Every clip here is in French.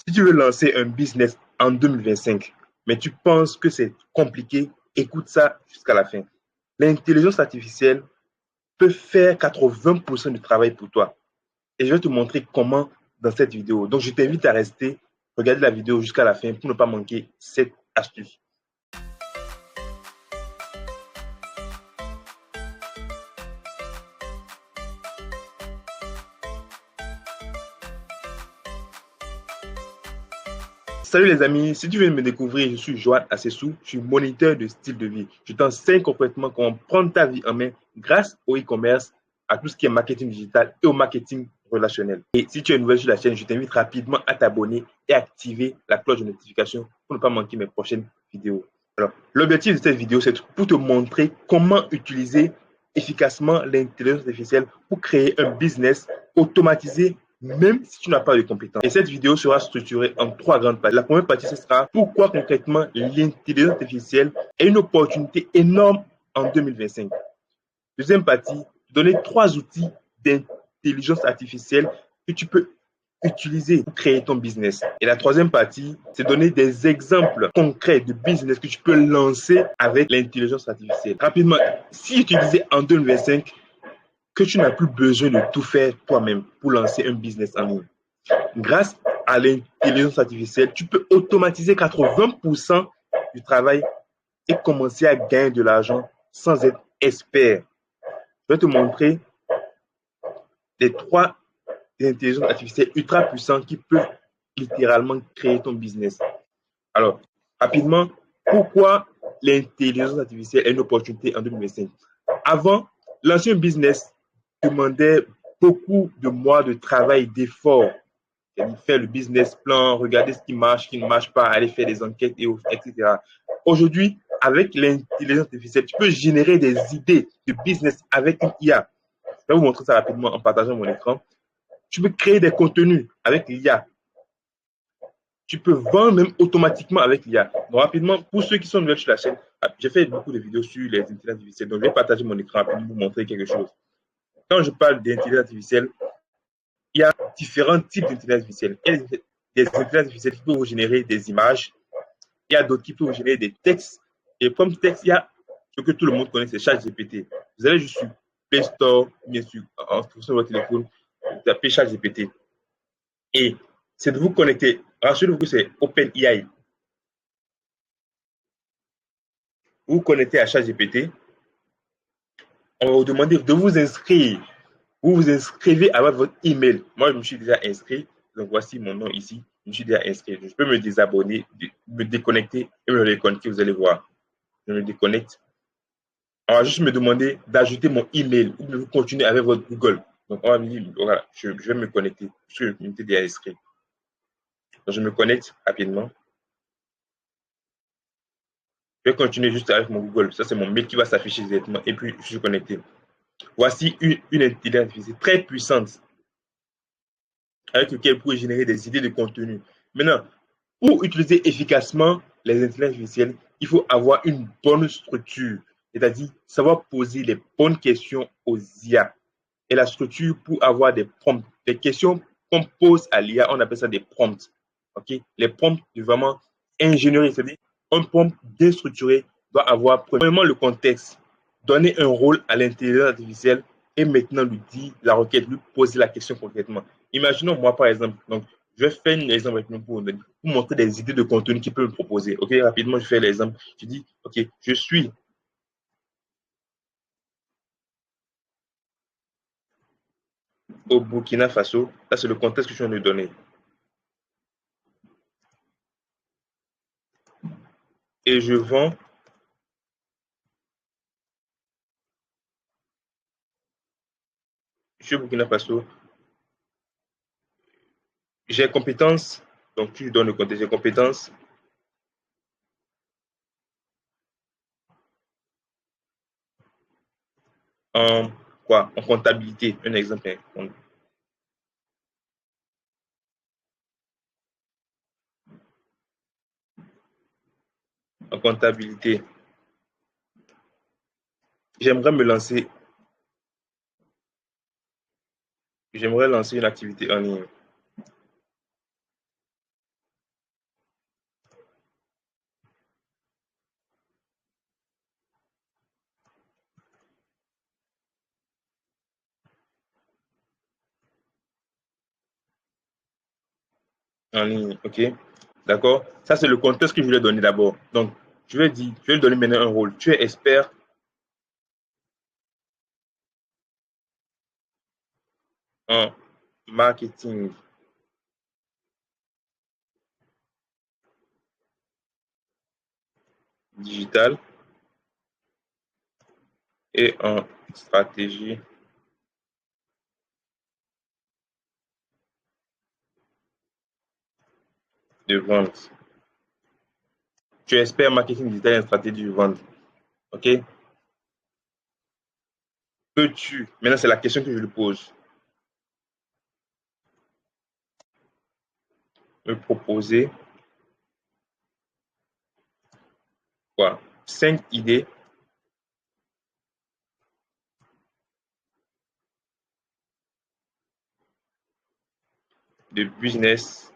Si tu veux lancer un business en 2025, mais tu penses que c'est compliqué, écoute ça jusqu'à la fin. L'intelligence artificielle peut faire 80% du travail pour toi. Et je vais te montrer comment dans cette vidéo. Donc, je t'invite à rester, regarder la vidéo jusqu'à la fin pour ne pas manquer cette astuce. Salut les amis, si tu viens de me découvrir, je suis Joanne Assessou, je suis moniteur de style de vie. Je t'enseigne concrètement comment prendre ta vie en main grâce au e-commerce, à tout ce qui est marketing digital et au marketing relationnel. Et si tu es nouvelle sur la chaîne, je t'invite rapidement à t'abonner et activer la cloche de notification pour ne pas manquer mes prochaines vidéos. Alors, l'objectif de cette vidéo, c'est pour te montrer comment utiliser efficacement l'intelligence artificielle pour créer un business automatisé même si tu n'as pas de compétences. Et cette vidéo sera structurée en 3 grandes parties. La première partie, ce sera pourquoi concrètement l'intelligence artificielle est une opportunité énorme en 2025. Deuxième partie, donner 3 outils d'intelligence artificielle que tu peux utiliser pour créer ton business. Et la troisième partie, c'est donner des exemples concrets de business que tu peux lancer avec l'intelligence artificielle. Rapidement, si utilisé en 2025, que tu n'as plus besoin de tout faire toi-même pour lancer un business en ligne. Grâce à l'intelligence artificielle, tu peux automatiser 80% du travail et commencer à gagner de l'argent sans être expert. Je vais te montrer les 3 intelligences artificielles ultra puissantes qui peuvent littéralement créer ton business. Alors, rapidement, pourquoi l'intelligence artificielle est une opportunité en 2025? Avant, lancer un business demandait beaucoup de mois de travail, d'efforts. Faire le business plan, regarder ce qui ne marche pas, aller faire des enquêtes, etc. Aujourd'hui, avec l'intelligence artificielle, tu peux générer des idées de business avec une IA. Je vais vous montrer ça rapidement en partageant mon écran. Tu peux créer des contenus avec l'IA. Tu peux vendre même automatiquement avec l'IA. Donc, rapidement, pour ceux qui sont nouvelles sur la chaîne, j'ai fait beaucoup de vidéos sur les intelligences artificielles. Donc, je vais partager mon écran rapidement pour vous montrer quelque chose. Quand je parle d'intelligence artificielle, il y a différents types d'intelligence artificielle. Il y a des intelligences artificielles qui peuvent vous générer des images. Il y a d'autres qui peuvent vous générer des textes. Et comme texte, il y a ce que tout le monde connaît, c'est ChatGPT. Vous allez juste sur Play Store, bien sûr, en fonction de votre téléphone, vous tapez ChatGPT. Et c'est de vous connecter. Rassurez-vous que c'est OpenAI. Vous vous connectez à ChatGPT. On va vous demander de vous inscrire. Vous vous inscrivez avec votre email. Moi, je me suis déjà inscrit. Donc, voici mon nom ici. Je me suis déjà inscrit. Je peux me désabonner, me déconnecter et me reconnecter. Vous allez voir. Je me déconnecte. On va juste me demander d'ajouter mon email ou de vous continuer avec votre Google. Donc, on va me dire, voilà, je vais me connecter. Je suis déjà inscrit. Donc, je me connecte rapidement. Je vais continuer juste avec mon Google. Ça, c'est mon mail qui va s'afficher directement. Et puis, je suis connecté. Voici une intelligence artificielle très puissante avec lequel vous pouvez générer des idées de contenu. Maintenant, pour utiliser efficacement les intelligences artificielles, il faut avoir une bonne structure, c'est-à-dire savoir poser les bonnes questions aux IA. Et la structure pour avoir des prompts. Les questions qu'on pose à l'IA, on appelle ça des prompts. Okay? Les prompts de vraiment ingénierie, c'est-à-dire un prompt bien structuré doit avoir premièrement le contexte, donner un rôle à l'intelligence artificielle et maintenant lui dire la requête, lui poser la question concrètement. Imaginons moi par exemple, donc je vais faire un exemple avec nous pour montrer des idées de contenu qu'il peut me proposer. Ok, rapidement je fais l'exemple. Je dis, ok, je suis au Burkina Faso. Ça c'est le contexte que je viens de donner. Et je vends je suis au Burkina Faso. J'ai compétences, donc tu lui donnes le contexte, j'ai compétences en quoi? En comptabilité, un exemple. En comptabilité, j'aimerais me lancer, j'aimerais lancer une activité en ligne. en ligne. OK? D'accord? Ça, c'est le contexte que je voulais donner d'abord. Donc, je vais lui donner maintenant un rôle. Tu es expert en marketing digital et en stratégie de vente. Tu es expert en marketing digital et en stratégie de vente. OK? Peux-tu, maintenant c'est la question que je lui pose, me proposer quoi? 5 idées de business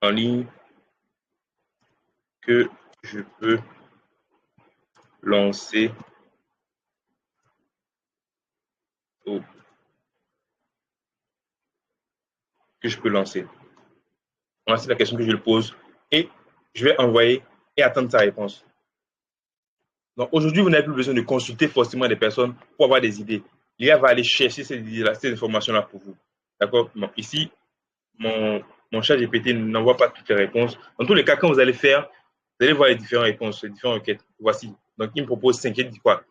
en ligne que je peux lancer ou que je peux lancer. Voilà, c'est la question que je lui pose et je vais envoyer et attendre sa réponse. Donc aujourd'hui, vous n'avez plus besoin de consulter forcément des personnes pour avoir des idées. L'IA va aller chercher ces idées-là, ces informations-là pour vous. D'accord? Bon, ici, mon chat GPT n'envoie pas toutes les réponses. Dans tous les cas, quand vous allez faire, vous allez voir les différentes réponses, les différentes requêtes. Voici. Donc, il me propose 5. Il dit quoi?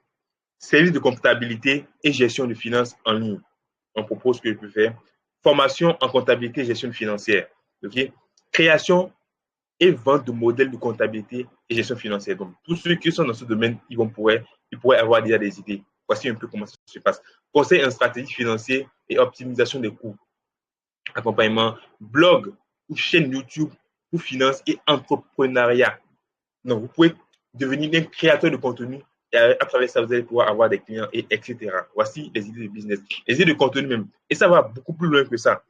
Service de comptabilité et gestion de finances en ligne. On propose ce que je peux faire. Formation en comptabilité et gestion financière. OK? Création et vente de modèles de comptabilité et gestion financière. Donc, tous ceux qui sont dans ce domaine, ils pourraient avoir déjà des idées. Voici un peu comment ça se passe. Conseil en stratégie financière et optimisation des coûts. Accompagnement, blog ou chaîne YouTube pour finance et entrepreneuriat. Donc, vous pouvez devenir un créateur de contenu et à travers ça, vous allez pouvoir avoir des clients et etc. Voici les idées de business, les idées de contenu même. Et ça va beaucoup plus loin que ça.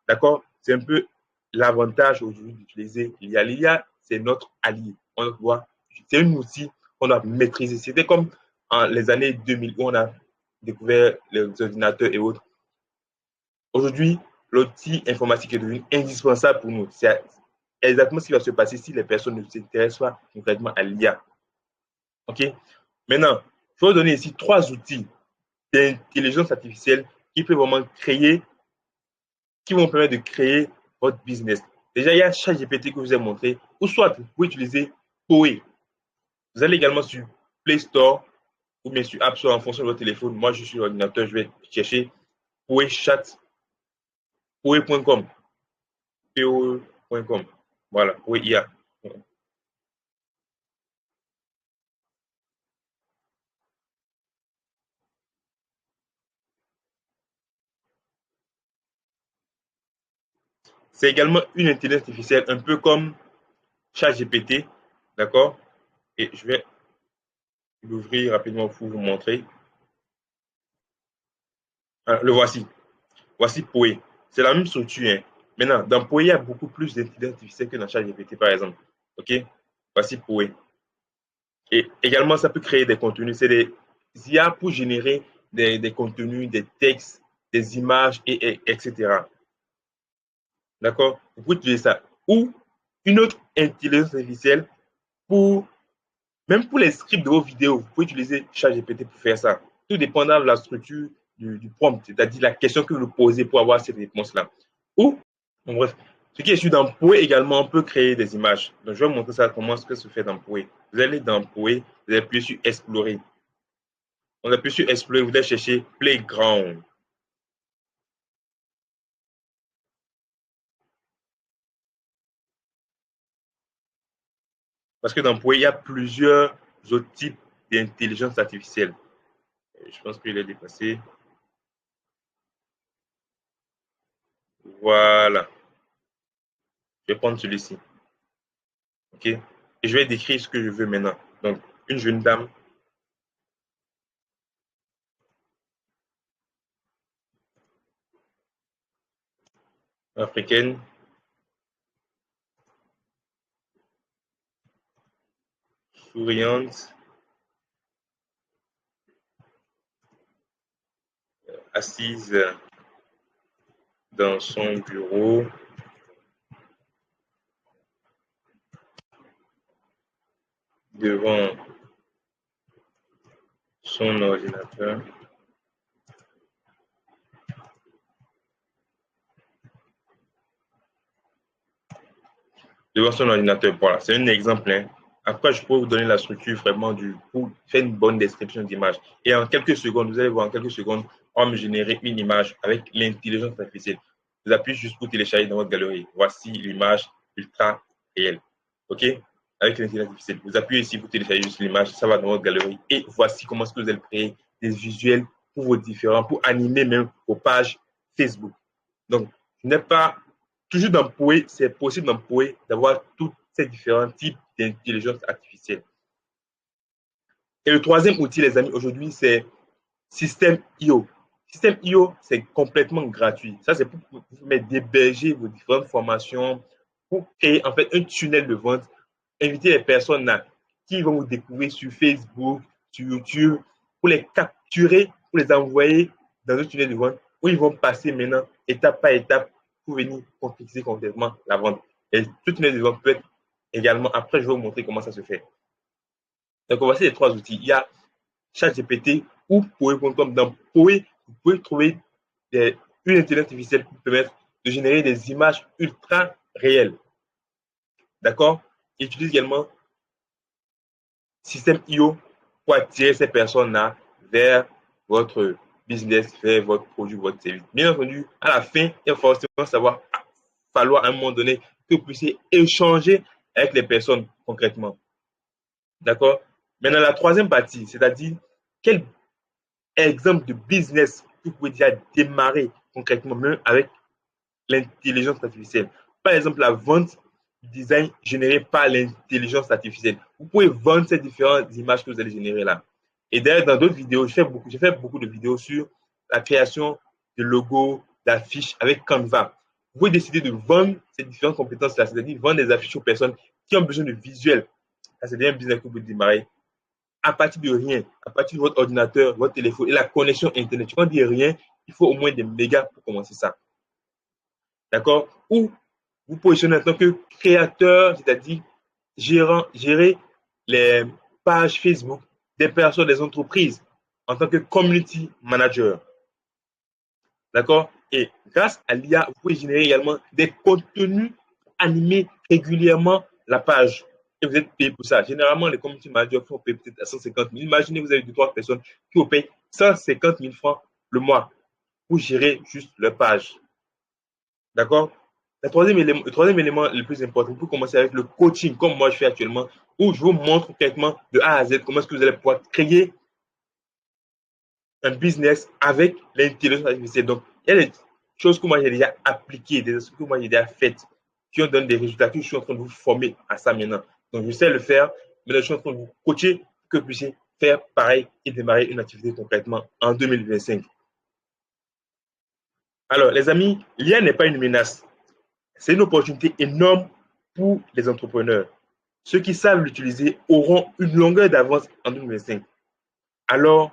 D'accord? C'est un peu l'avantage aujourd'hui d'utiliser l'IA. L'IA, c'est notre allié. On doit, c'est un outil qu'on doit maîtriser. C'était comme en les années 2000 où on a découvert les ordinateurs et autres. Aujourd'hui, l'outil informatique est devenu indispensable pour nous. C'est exactement ce qui va se passer si les personnes ne s'intéressent pas concrètement à l'IA. OK? Maintenant, je vais vous donner ici 3 outils d'intelligence artificielle qui peuvent vraiment créer, qui vont permettre de créer votre business. Déjà, il y a ChatGPT que je vous ai montré, ou soit vous pouvez utiliser Poe. Vous allez également sur Play Store ou bien sur App Store en fonction de votre téléphone. Moi, je suis sur l'ordinateur, je vais chercher Poe Chat, Poe.com, Poe.com. Voilà, Poe IA. C'est également une intelligence artificielle, un peu comme ChatGPT, d'accord? Et je vais l'ouvrir rapidement pour vous montrer. Alors, le voici. Voici Poe. C'est la même structure. Hein. Maintenant, dans Poe, il y a beaucoup plus d'intelligence artificielle que dans ChatGPT, par exemple. OK? Voici Poe. Et également, ça peut créer des contenus. C'est des IA pour générer des contenus, des textes, des images, etc. D'accord? Vous pouvez utiliser ça. Ou une autre intelligence artificielle pour, même pour les scripts de vos vidéos, vous pouvez utiliser ChatGPT pour faire ça. Tout dépendant de la structure du prompt, c'est-à-dire la question que vous posez pour avoir cette réponse-là. Ou, bon, bref, ce qui est sûr dans Poe également, on peut créer des images. Donc, je vais vous montrer ça, comment ça se fait dans Poe. Vous allez dans Poe, vous appuyez sur Explorer. On appuie sur Explorer, vous allez chercher Playground. Parce que dans Poe, il y a plusieurs autres types d'intelligence artificielle. Je pense qu'il est dépassé. Voilà. Je vais prendre celui-ci. OK? Et je vais décrire ce que je veux maintenant. Donc, une jeune dame africaine, souriante, assise dans son bureau devant son ordinateur. Devant son ordinateur. Voilà, c'est un exemple. Hein. Après, je pourrais vous donner la structure vraiment pour faire une bonne description d'image. Et en quelques secondes, vous allez voir en quelques secondes, on va me générer une image avec l'intelligence artificielle. Vous appuyez juste pour télécharger dans votre galerie. Voici l'image ultra réelle. OK? Avec l'intelligence artificielle. Vous appuyez ici pour télécharger juste l'image, ça va dans votre galerie. Et voici comment est-ce que vous allez créer des visuels pour vos différents, pour animer même vos pages Facebook. Donc, je n'ai pas toujours d'employer, c'est possible d'employer, d'avoir tous ces différents types d'intelligence artificielle. Et le troisième outil, les amis, aujourd'hui, c'est System.io. System.io, c'est complètement gratuit. Ça, c'est pour vous permettre d'héberger vos différentes formations, pour créer en fait un tunnel de vente, inviter les personnes là, qui vont vous découvrir sur Facebook, sur YouTube, pour les capturer, pour les envoyer dans un tunnel de vente où ils vont passer maintenant étape par étape pour venir concrétiser complètement la vente. Et tout tunnel de vente peut être également, après je vais vous montrer comment ça se fait. Donc voici les trois outils. Il y a ChatGPT ou Poe.com. Dans Poe, vous pouvez trouver une intelligence artificielle qui permet de générer des images ultra réelles. D'accord? Il utilise également System.io pour attirer ces personnes-là vers votre business, vers votre produit, votre service. Bien entendu, à la fin, il va forcément falloir à un moment donné que vous puissiez échanger avec les personnes concrètement. D'accord? Maintenant, la troisième partie, c'est-à-dire quel exemple de business vous pouvez déjà démarrer concrètement, même avec l'intelligence artificielle. Par exemple, la vente du design généré par l'intelligence artificielle. Vous pouvez vendre ces différentes images que vous allez générer là. Et d'ailleurs, dans d'autres vidéos, j'ai fait beaucoup de vidéos sur la création de logos, d'affiches avec Canva. Vous pouvez décider de vendre ces différentes compétences-là, c'est-à-dire vendre des affiches aux personnes qui ont besoin de visuels. Ça, c'est un business que vous pouvez démarrer à partir de rien, à partir de votre ordinateur, votre téléphone et la connexion Internet. Quand on dit rien, il faut au moins des mégas pour commencer ça. D'accord? Ou vous positionnez en tant que créateur, c'est-à-dire gérer les pages Facebook des personnes, des entreprises en tant que community manager. D'accord? Et grâce à l'IA, vous pouvez générer également des contenus animés régulièrement la page. Et vous êtes payé pour ça. Généralement, les community managers sont payés peut-être à 150 000. Imaginez, vous avez 2-3 personnes qui vous payent 150 000 francs le mois pour gérer juste leur page. D'accord? Le troisième élément le plus important, pour commencer avec le coaching, comme moi je fais actuellement, où je vous montre concrètement de A à Z comment est-ce que vous allez pouvoir créer un business avec l'intelligence artificielle. Donc, il y a des choses que moi j'ai déjà appliquées, des choses que moi j'ai déjà faites, qui ont donné des résultats, que je suis en train de vous former à ça maintenant. Donc, je sais le faire, mais là, je suis en train de vous coacher pour que vous puissiez faire pareil et démarrer une activité concrètement en 2025. Alors, les amis, l'IA n'est pas une menace. C'est une opportunité énorme pour les entrepreneurs. Ceux qui savent l'utiliser auront une longueur d'avance en 2025. Alors,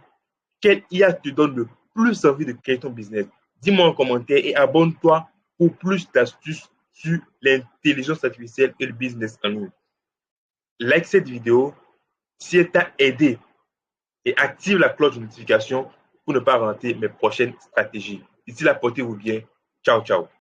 quelle IA te donne le plus envie de créer ton business? Dis-moi en commentaire et abonne-toi pour plus d'astuces sur l'intelligence artificielle et le business en ligne. Like cette vidéo si elle t'a aidé et active la cloche de notification pour ne pas rater mes prochaines stratégies. D'ici là, portez-vous bien. Ciao, ciao.